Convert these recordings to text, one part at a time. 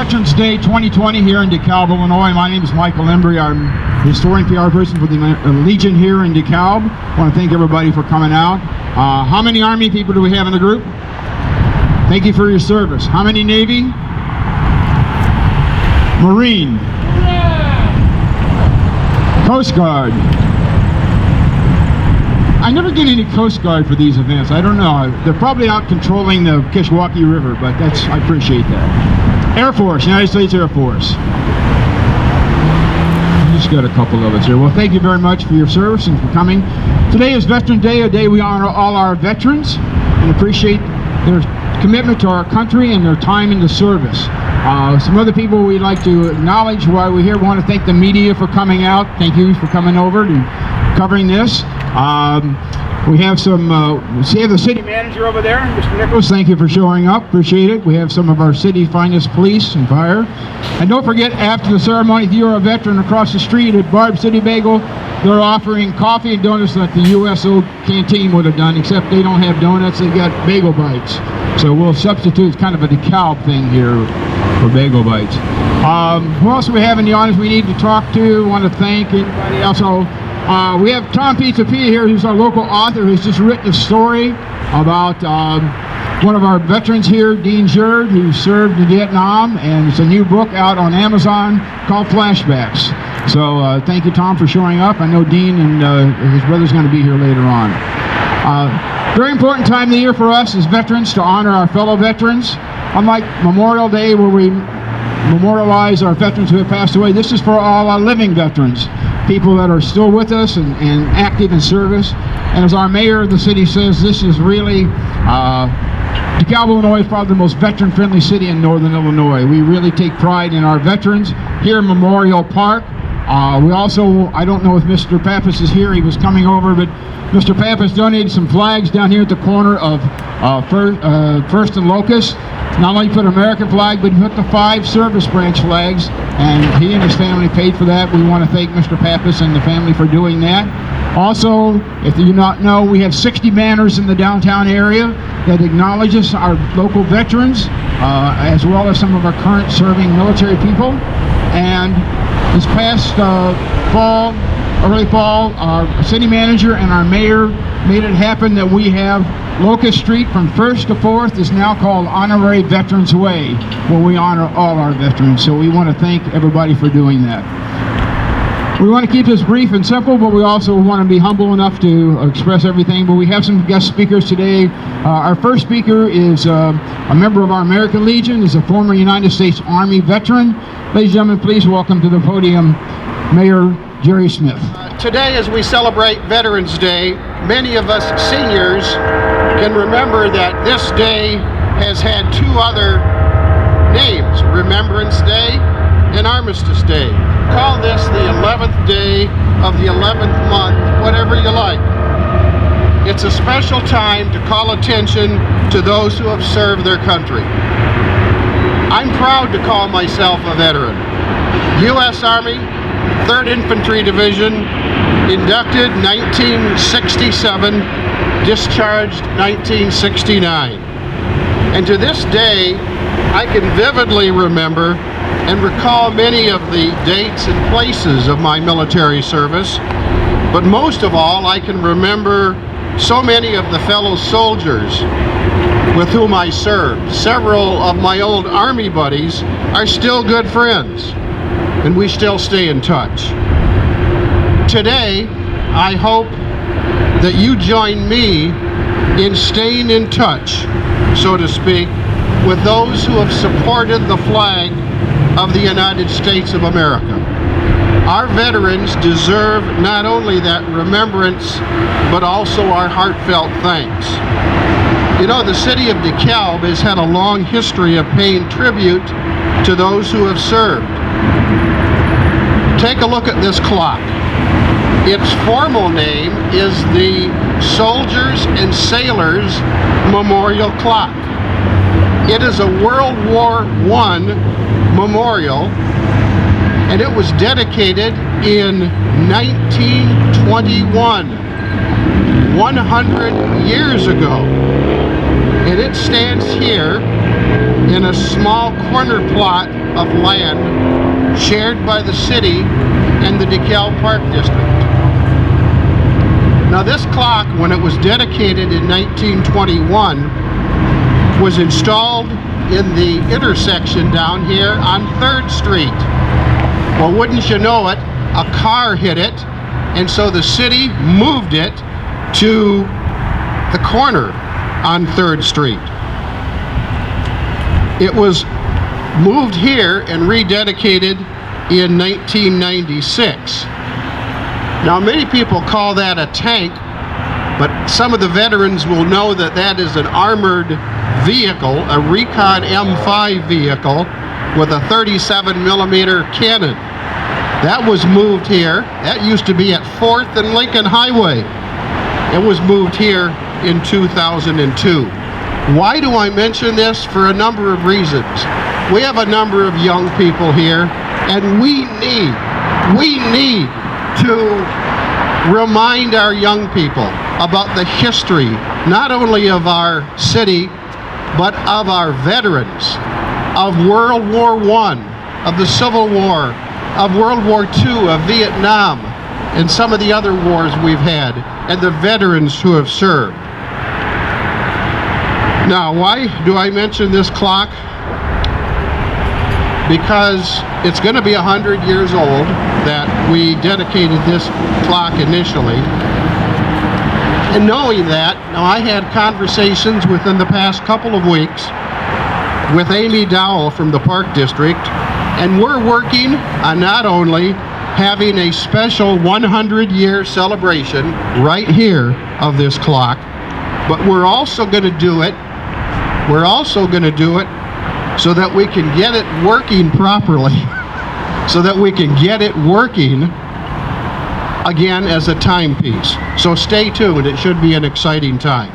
Veterans Day 2020 here in DeKalb, Illinois. My name is Michael Embrey. I'm the historian PR person for the Legion here in DeKalb. I want to thank everybody for coming out. How many Army people do we have in the group? Thank you for your service. How many Navy? Marine. Coast Guard. I never get any Coast Guard for these events. I don't know. They're probably out controlling the Kishwaukee River, but I appreciate that. Air Force, United States Air Force. I just got a couple of us here. Well, thank you very much for your service and for coming. Today is Veterans Day, a day we honor all our veterans and appreciate their commitment to our country and their time in the service. Some other people we'd like to acknowledge while we're here. We want to thank the media for coming out. Thank you for coming over and covering this. We have we have the city manager over there, Mr. Nicholas. Thank you for showing up. Appreciate it. We have some of our city's finest police and fire. And don't forget, after the ceremony, if you're a veteran, across the street at Barb City Bagel, they're offering coffee and donuts like the USO canteen would have done, except they don't have donuts, they got bagel bites. So we'll substitute. It's kind of a DeKalb thing here for bagel bites. Who else do we have in the audience we need to talk to? Want to thank anybody else? We have Tom Pizza P here, who's our local author, who's just written a story about one of our veterans here, Dean Jerd, who served in Vietnam, and it's a new book out on Amazon called Flashbacks. So thank you, Tom, for showing up. I know Dean and his brother's going to be here later on. Very important time of the year for us as veterans to honor our fellow veterans. Unlike Memorial Day, where we memorialize our veterans who have passed away, this is for all our living veterans, people that are still with us and active in service. And as our mayor of the city says, this is really, DeKalb, Illinois is probably the most veteran-friendly city in northern Illinois. We really take pride in our veterans here in Memorial Park. We also, I don't know if Mr. Pappas is here, he was coming over, but Mr. Pappas donated some flags down here at the corner of First and Locust. Not only put an American flag, but he put the 5 service branch flags, and he and his family paid for that. We want to thank Mr. Pappas and the family for doing that. Also, if you not know, we have 60 banners in the downtown area that acknowledges our local veterans, as well as some of our current serving military people. And this past early fall, our city manager and our mayor made it happen that we have Locust Street from 1st to 4th is now called Honorary Veterans Way, where we honor all our veterans. So we want to thank everybody for doing that. We want to keep this brief and simple, but we also want to be humble enough to express everything. But we have some guest speakers today. Our first speaker is a member of our American Legion, is a former United States Army veteran. Ladies and gentlemen, please welcome to the podium Mayor Jerry Smith. Today, as we celebrate Veterans Day, many of us seniors can remember that this day has had 2 other names, Remembrance Day and Armistice Day. Call this the 11th day of the 11th month, whatever you like. It's a special time to call attention to those who have served their country. I'm proud to call myself a veteran. U.S. Army, 3rd Infantry Division, inducted 1967, discharged 1969. And to this day, I can vividly remember and recall many of the dates and places of my military service, but most of all, I can remember so many of the fellow soldiers with whom I served. Several of my old Army buddies are still good friends, and we still stay in touch. Today, I hope that you join me in staying in touch, so to speak, with those who have supported the flag of the United States of America. Our veterans deserve not only that remembrance, but also our heartfelt thanks. You know, the city of DeKalb has had a long history of paying tribute to those who have served. Take a look at this clock. Its formal name is the Soldiers and Sailors Memorial Clock. It is a World War I memorial, and it was dedicated in 1921, 100 years ago. And it stands here in a small corner plot of land shared by the city and the DeKalb Park District. Now this clock, when it was dedicated in 1921, was installed in the intersection down here on 3rd Street. Well, wouldn't you know it, a car hit it, and so the city moved it to the corner on 3rd Street. It was moved here and rededicated in 1996. Now, many people call that a tank, but some of the veterans will know that that is an armored vehicle, a Recon M5 vehicle with a 37mm cannon. That was moved here. That used to be at 4th and Lincoln Highway. It was moved here in 2002. Why do I mention this? For a number of reasons. We have a number of young people here, and we need to remind our young people about the history, not only of our city, but of our veterans, of World War I, of the Civil War, of World War II, of Vietnam, and some of the other wars we've had, and the veterans who have served. Now, why do I mention this clock? Because it's going to be 100 years old that we dedicated this clock initially. And knowing that, now I had conversations within the past couple of weeks with Amy Dowell from the Park District, and we're working on not only having a special 100-year celebration right here of this clock, but we're also going to do it so that we can get it working properly, so that we can get it working again as a timepiece. So stay tuned, it should be an exciting time.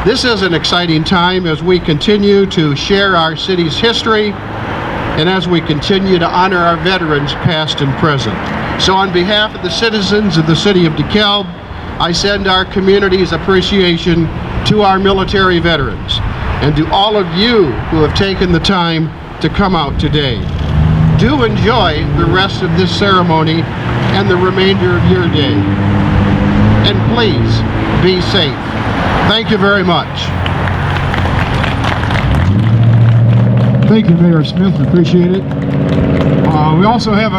This is an exciting time as we continue to share our city's history and as we continue to honor our veterans past and present. So on behalf of the citizens of the city of DeKalb, I send our community's appreciation to our military veterans and to all of you who have taken the time to come out today. Do enjoy the rest of this ceremony and the remainder of your day. And please be safe. Thank you very much. Thank you, Mayor Smith. Appreciate it. We also have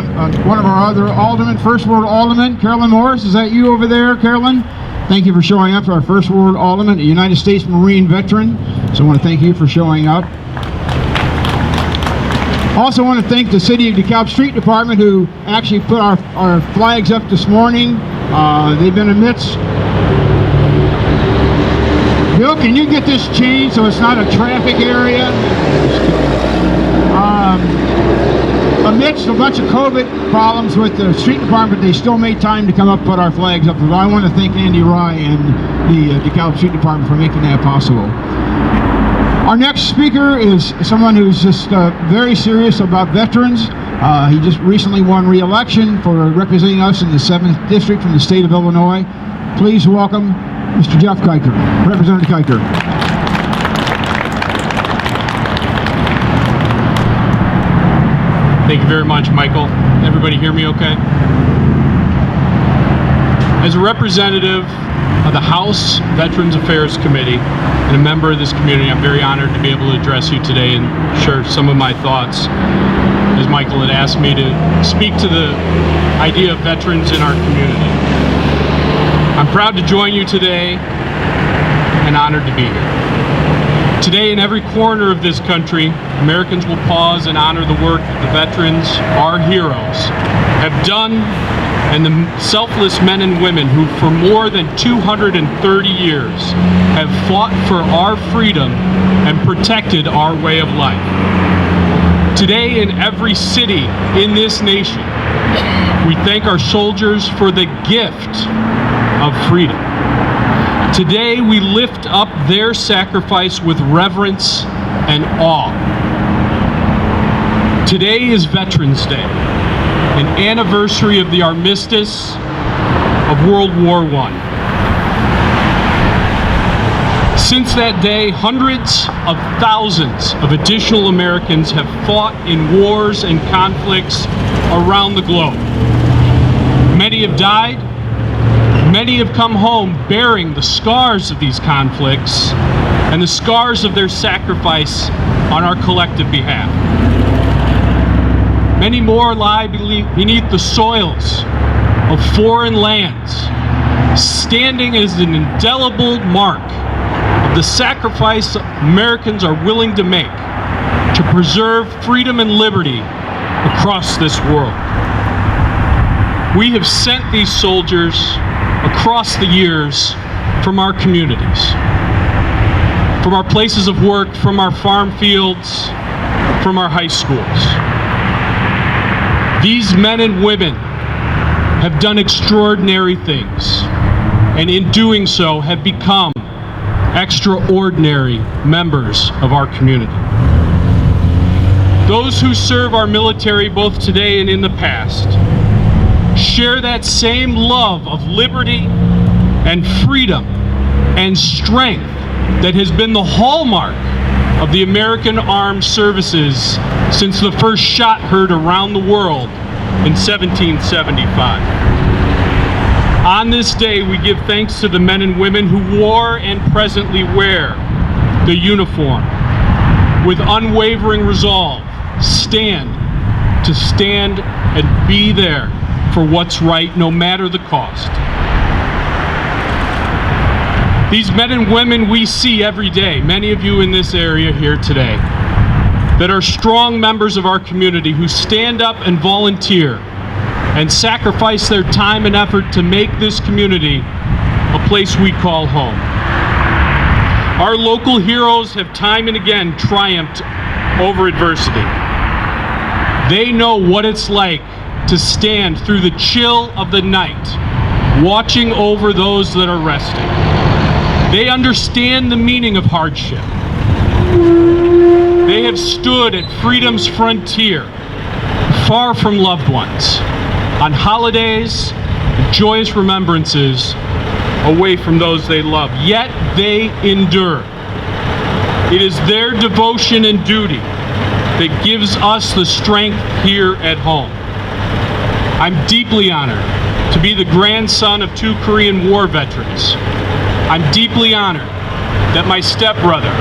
one of our other aldermen, First Ward Alderman, Carolyn Morris. Is that you over there, Carolyn? Thank you for showing up, our First Ward Alderman, a United States Marine veteran. So I want to thank you for showing up. Also want to thank the City of DeKalb Street Department who actually put our flags up this morning. They've been amidst... Bill, can you get this changed so it's not a traffic area? Amidst a bunch of COVID problems with the street department, they still made time to come up and put our flags up. I want to thank Andy Rye and the DeKalb Street Department for making that possible. Our next speaker is someone who's just very serious about veterans. He just recently won re-election for representing us in the 7th District from the state of Illinois. Please welcome Mr. Jeff Keicher, Representative Keicher. Thank you very much, Michael. Everybody hear me okay? As a representative of the House Veterans Affairs Committee and a member of this community, I'm very honored to be able to address you today and share some of my thoughts, as Michael had asked me to speak to the idea of veterans in our community. I'm proud to join you today and honored to be here. Today, in every corner of this country, Americans will pause and honor the work that the veterans, our heroes, have done, and the selfless men and women who for more than 230 years have fought for our freedom and protected our way of life. Today, in every city in this nation, we thank our soldiers for the gift of freedom. Today, we lift up their sacrifice with reverence and awe. Today is Veterans Day, an anniversary of the armistice of World War I. Since that day, hundreds of thousands of additional Americans have fought in wars and conflicts around the globe. Many have died. Many have come home bearing the scars of these conflicts and the scars of their sacrifice on our collective behalf. Many more lie beneath the soils of foreign lands, standing as an indelible mark of the sacrifice Americans are willing to make to preserve freedom and liberty across this world. We have sent these soldiers across the years from our communities, from our places of work, from our farm fields, from our high schools. These men and women have done extraordinary things, and in doing so have become extraordinary members of our community. Those who serve our military both today and in the past share that same love of liberty and freedom and strength that has been the hallmark of the American Armed Services since the first shot heard around the world in 1775. On this day, we give thanks to the men and women who wore and presently wear the uniform with unwavering resolve, stand and be there for what's right, no matter the cost. These men and women we see every day, many of you in this area here today, that are strong members of our community who stand up and volunteer and sacrifice their time and effort to make this community a place we call home. Our local heroes have time and again triumphed over adversity. They know what it's like to stand through the chill of the night, watching over those that are resting. They understand the meaning of hardship. They have stood at freedom's frontier, far from loved ones, on holidays, joyous remembrances, away from those they love. Yet they endure. It is their devotion and duty that gives us the strength here at home. I'm deeply honored to be the grandson of 2 Korean War veterans. I'm deeply honored that my stepbrother,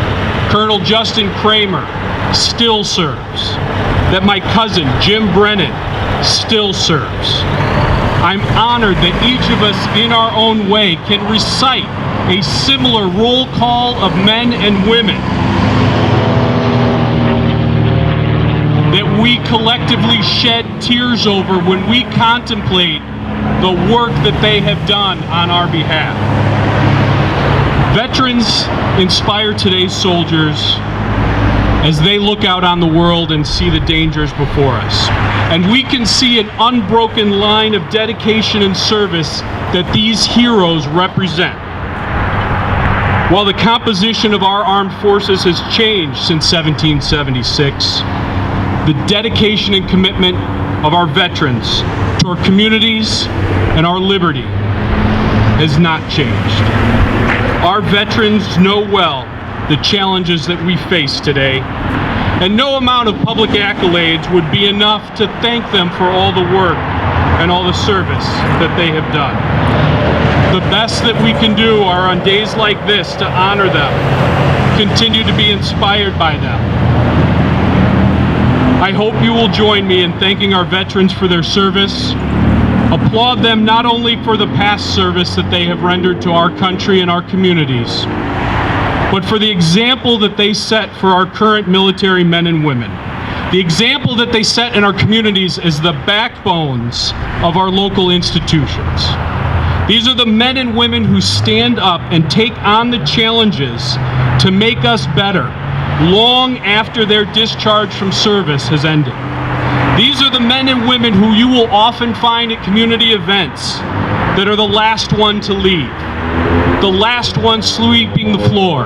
Colonel Justin Kramer, still serves, that my cousin, Jim Brennan, still serves. I'm honored that each of us in our own way can recite a similar roll call of men and women that we collectively shed tears over when we contemplate the work that they have done on our behalf. Veterans inspire today's soldiers as they look out on the world and see the dangers before us. And we can see an unbroken line of dedication and service that these heroes represent. While the composition of our armed forces has changed since 1776, the dedication and commitment of our veterans to our communities and our liberty has not changed. Our veterans know well the challenges that we face today, and no amount of public accolades would be enough to thank them for all the work and all the service that they have done. The best that we can do are on days like this to honor them, continue to be inspired by them. I hope you will join me in thanking our veterans for their service, applaud them not only for the past service that they have rendered to our country and our communities, but for the example that they set for our current military men and women. The example that they set in our communities as the backbones of our local institutions. These are the men and women who stand up and take on the challenges to make us better long after their discharge from service has ended. These are the men and women who you will often find at community events that are the last one to leave, the last one sweeping the floor,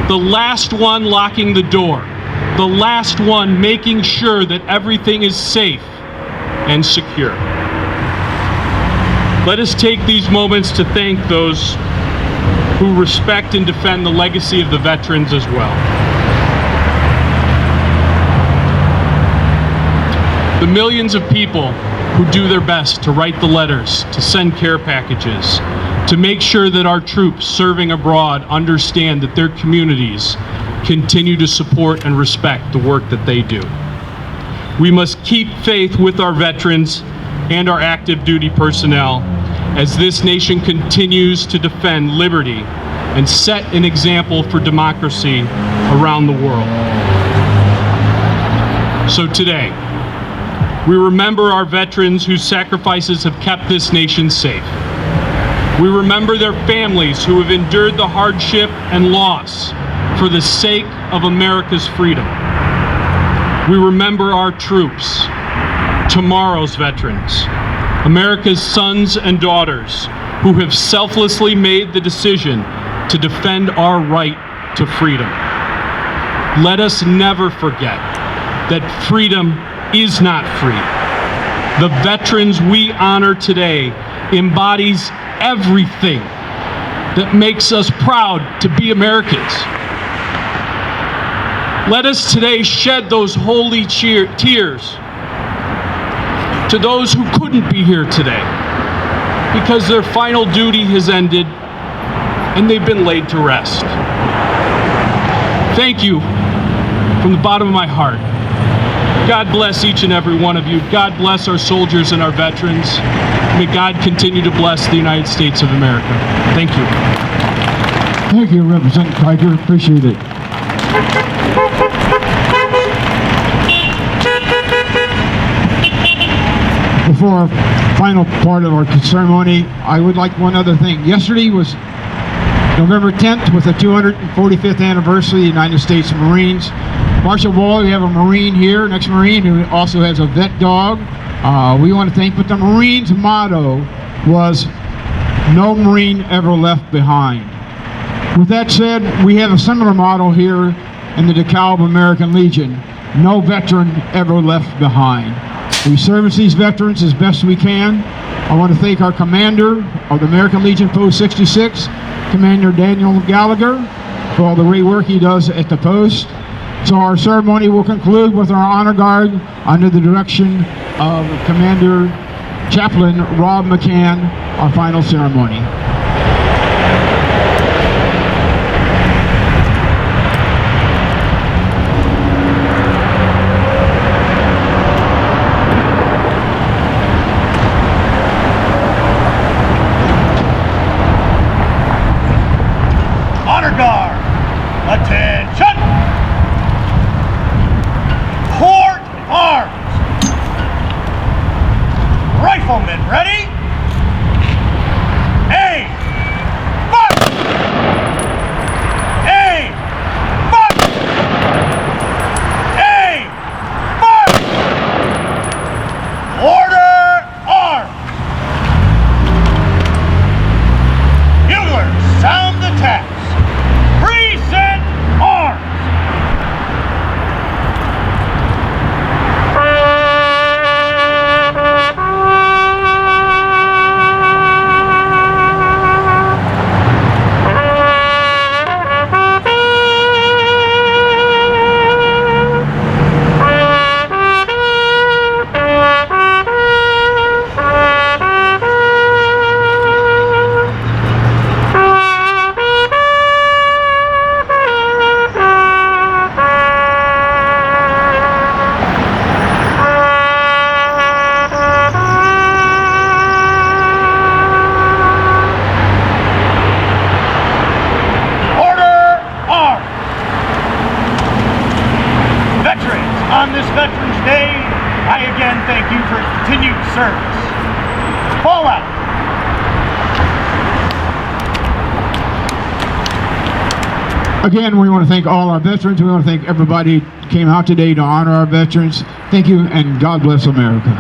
the last one locking the door, the last one making sure that everything is safe and secure. Let us take these moments to thank those who respect and defend the legacy of the veterans as well. The millions of people who do their best to write the letters, to send care packages, to make sure that our troops serving abroad understand that their communities continue to support and respect the work that they do. We must keep faith with our veterans and our active duty personnel as this nation continues to defend liberty and set an example for democracy around the world. So today, we remember our veterans whose sacrifices have kept this nation safe. We remember their families who have endured the hardship and loss for the sake of America's freedom. We remember our troops, tomorrow's veterans, America's sons and daughters who have selflessly made the decision to defend our right to freedom. Let us never forget that freedom is not free. The veterans we honor today embodies everything that makes us proud to be Americans. Let us today shed those holy tears to those who couldn't be here today because their final duty has ended and they've been laid to rest. Thank you from the bottom of my heart. God bless each and every one of you. God bless our soldiers and our veterans. May God continue to bless the United States of America. Thank you. Thank you, Representative Keicher. Appreciate it. Before our final part of our ceremony, I would like one other thing. Yesterday was November 10th with the 245th anniversary of the United States Marines. Marshal Wall, we have a Marine here, an ex-Marine who also has a vet dog. We want to thank, but the Marines' motto was, "No Marine ever left behind." With that said, we have a similar motto here in the DeKalb American Legion, "No veteran ever left behind." We service these veterans as best we can. I want to thank our commander of the American Legion Post 66, Commander Daniel Gallagher, for all the great work he does at the post. So our ceremony will conclude with our honor guard under the direction of Commander Chaplain Rob McCann, our final ceremony. Honor guard, attention! Port arms! Riflemen ready? Aim! Fire! Aim! Fire! Aim! Fire! Order arms! Buglers, sound the taps! Present arms! On this Veterans Day, I again thank you for continued service. Fall out. Again, we want to thank all our veterans. We want to thank everybody who came out today to honor our veterans. Thank you, and God bless America.